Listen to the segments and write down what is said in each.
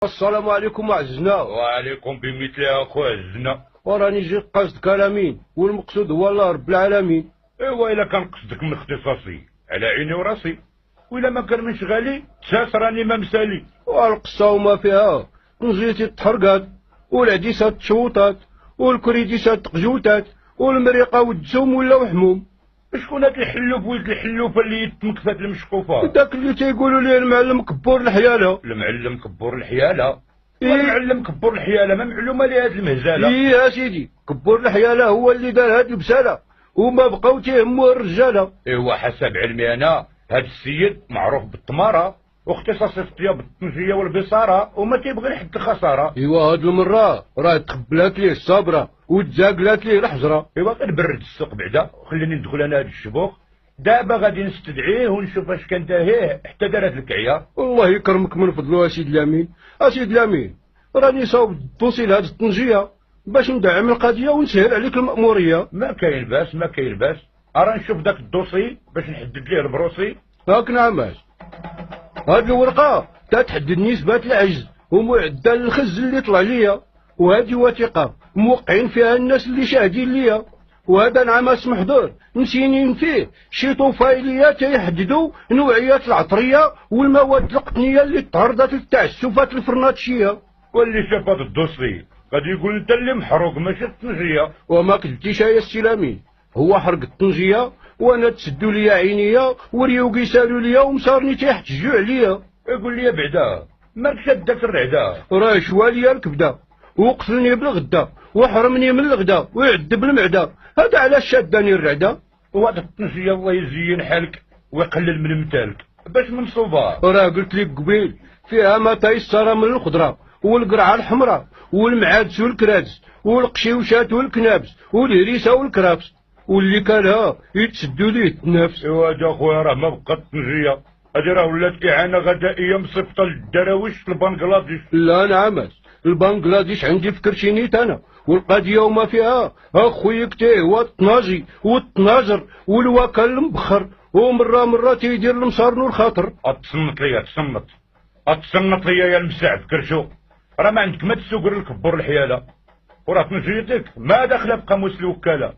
السلام عليكم عزنا. وعليكم بمثل اخويا عزنا. وراني جيت قصد كلامين والمقصود هو الله رب العالمين. ايوا الا كان قصدك من اختصاصي على عيني وراسي، وإلا ما كان من شغالي تساس راني ما مسالي. والقصه وما فيها طنجيتي تحرقات والعديسات تشوطات والكريديسات تقجوتات والمريقه والدسوم ولاو حموم. شكون هاد الحلوف ولد الحلوفه اللي يتمكفات المشقوفه؟ داك اللي تيقولوا ليه المعلم كبور الحياله. المعلم كبور الحياله؟ إيه؟ المعلم كبور الحياله ما معلومه لي هاد المهزله. ايه يا سيدي، كبور الحياله هو اللي دار هاد البساله وما بقاو تيهموا الرجاله. ايوا حسب علمي انا هاد السيد معروف بالتماره واختصاصي في الطياب الطنجيه والبصاره وما تيبغي لحد الخساره. ايوا هاد المره راه تقبلات ليه الصبره وتزاقلات ليه الحجره. ايوا غنبرد السوق بعدا وخليني ندخل انا هاد الشبوخ. دابا غادي نستدعيه ونشوف اش كان داهيه حتى دار هاد الكعيه. الله يكرمك من فضلو اسيدي لامين. اسيدي لامين راني صاوب الدوسي لهاد الطنجيه باش ندعم القضيه ونسهل عليك المأموريه. ما كاين باس ما كاين باس، ارا نشوف داك الدوسي باش نحدد ليه البروسي. هاك نعماش، هاد الورقه تتحدد نسبه العجز ومعدل الخز اللي طلع ليا، وهذه وثيقه موقعين فيها الناس اللي شاهدين ليا، وهذا انعماس محضور مسينين فيه شي طفيليات يحددوا نوعيات العطريه والمواد القطنيه اللي تعرضت للتعسفات الفرناطشيه. واللي شاف هاد الدوسي غادي يقول انت اللي محروق ماشي الطنجيه. وما كذبتيش يا السلامي، هو حرق الطنجيه وانا تسدوا ليا عينيا وريوقي سالوا ليا ومصارني تيحتجوا عليا. يقول لي بعدا مالك شدك الرعده؟ راه شواليا الكبده وقتلني بالغدا وحرمني من الغدا ويعذب المعده، هذا علاش شاداني الرعده؟ وهاد الطنجيه الله يزين حالك ويقلل من مثالك باش منصوبه. راه قلت لك قبيل فيها ما تيسر من الخضره والقرعه الحمراء والمعادس والكرادس والقشيوشات والكنابس والهريسه والكرابس، واللي كانها يتسدوا ليه النفس. ايوا هذا اخويا راه ما بقات الطنجيه، هادي راه ولات اعانه غذائيه مصيفطه للدراويش في بنغلاديش. لا نعمس، البنغلاديش عندي في كرشينيت انا، والقضيه وما فيها اخويا كتيه هو الطناجي والطناجر والوكل المبخر ومره تيدير المصارن والخاطر. اتصنت ليا اتصنت ليا يا المساعد كرشو، راه ما عندك ما تسوق الكبور الحياله، وراه طنجيتك ما داخله في قاموس الوكاله.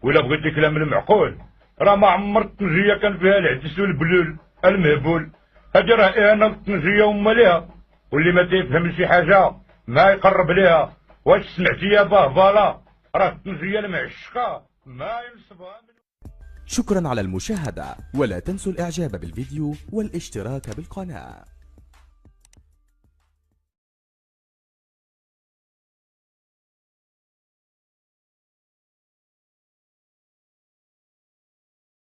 ولا بغيتي كلام المعقول راه ما عمر الطنجيه كان فيها العدس والبلول المهبول. هادي راه اهانه للطنجيه وما ليها، واللي ما تيفهم شي حاجه ما يقرب ليها. واش سمعتي يا بهباله؟ راه الطنجيه المعشقه ما ينصبها من... شكرا على المشاهدة، ولا تنسوا الاعجاب بالفيديو والاشتراك بالقناة.